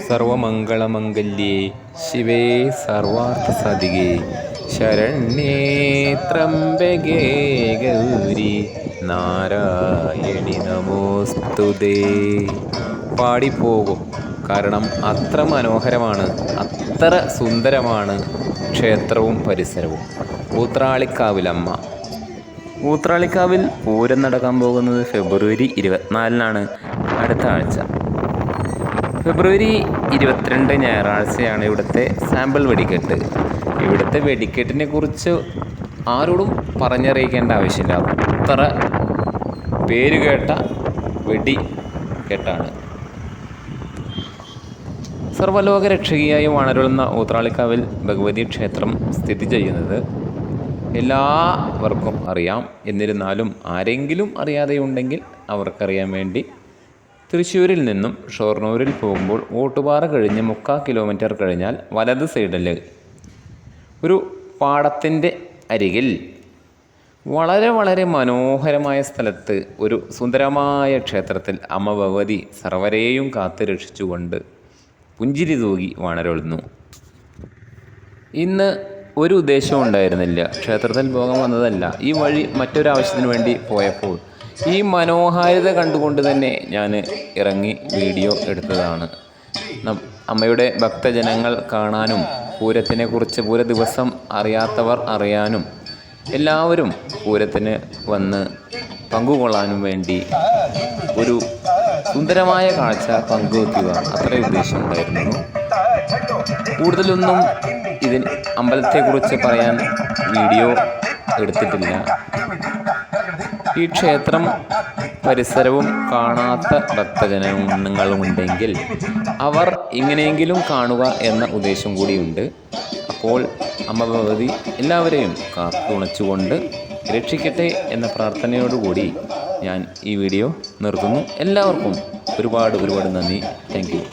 സർവമംഗളമംഗല്യേ ശിവേ സർവാർത്ഥസാധികേ ശരണ്യേ ത്രംബകേ ഗൗരി നാരായണി നമോസ്തുതേ. പാടിപ്പോകും. കാരണം അത്ര മനോഹരമാണ്, അത്ര സുന്ദരമാണ് ക്ഷേത്രവും പരിസരവും. ഊത്രാളിക്കാവിലമ്മ. ഊത്രാളിക്കാവിൽ പൂരം നടക്കാൻ പോകുന്നത് ഫെബ്രുവരി 24-നാണ്, അടുത്ത ആഴ്ച. ഫെബ്രുവരി 22 ഞായറാഴ്ചയാണ് ഇവിടുത്തെ സാമ്പിൾ വെടിക്കെട്ട്. ഇവിടുത്തെ വെടിക്കെട്ടിനെ കുറിച്ച് ആരോടും പറഞ്ഞറിയിക്കേണ്ട ആവശ്യമില്ല, അത്ര പേരുകേട്ട വെടിക്കെട്ടാണ്. സർവ്വലോക രക്ഷകിയായി വാണരുളുന്ന ഊത്രാളിക്കാവിൽ ഭഗവതി ക്ഷേത്രം സ്ഥിതി ചെയ്യുന്നത് എല്ലാവർക്കും അറിയാം. എന്നിരുന്നാലും ആരെങ്കിലും അറിയാതെയുണ്ടെങ്കിൽ അവർക്കറിയാൻ വേണ്ടി തൃശ്ശൂരിൽ നിന്നും ഷൊർണൂരിൽ പോകുമ്പോൾ ഓട്ടുപാറ കഴിഞ്ഞ് 3/4 കിലോമീറ്റർ കഴിഞ്ഞാൽ വലത് സൈഡിൽ ഒരു പാടത്തിൻ്റെ അരികിൽ വളരെ വളരെ മനോഹരമായ സ്ഥലത്ത് ഒരു സുന്ദരമായ ക്ഷേത്രത്തിൽ അമ്മ ഭഗവതി സർവരെയും കാത്തു രക്ഷിച്ചുകൊണ്ട് പുഞ്ചിരി തൂകി വാണരുളുന്നു. ഇന്ന് ഒരു ഉദ്ദേശവും ഉണ്ടായിരുന്നില്ല, ക്ഷേത്രത്തിൽ പോകാൻ വന്നതല്ല. ഈ വഴി മറ്റൊരാവശ്യത്തിന് വേണ്ടി പോയപ്പോൾ ഈ മനോഹാരിത കണ്ടുകൊണ്ട് തന്നെ ഞാൻ ഇറങ്ങി വീഡിയോ എടുത്തതാണ്. അമ്മയുടെ ഭക്തജനങ്ങൾ കാണാനും പൂരത്തിനെക്കുറിച്ച് പൂര ദിവസം അറിയാത്തവർ അറിയാനും എല്ലാവരും പൂരത്തിന് വന്ന് പങ്കുകൊള്ളാനും വേണ്ടി ഒരു സുന്ദരമായ കാഴ്ച പങ്കുവയ്ക്കുക, അത്ര ഉദ്ദേശം ഉണ്ടായിരുന്നു. കൂടുതലൊന്നും അമ്പലത്തെക്കുറിച്ച് പറയാൻ വീഡിയോ എടുത്തിട്ടില്ല. ഈ ക്ഷേത്രം പരിസരവും കാണാത്ത ഭക്തജനങ്ങളുണ്ടെങ്കിൽ അവർ ഇങ്ങനെയെങ്കിലും കാണുക എന്ന ഉദ്ദേശം കൂടിയുണ്ട്. അപ്പോൾ അമ്മ ഭഗവതി എല്ലാവരെയും കാത്തുണച്ചുകൊണ്ട് രക്ഷിക്കട്ടെ എന്ന പ്രാർത്ഥനയോടുകൂടി ഞാൻ ഈ വീഡിയോ നിർത്തുന്നു. എല്ലാവർക്കും ഒരുപാട് നന്ദി. Thank you.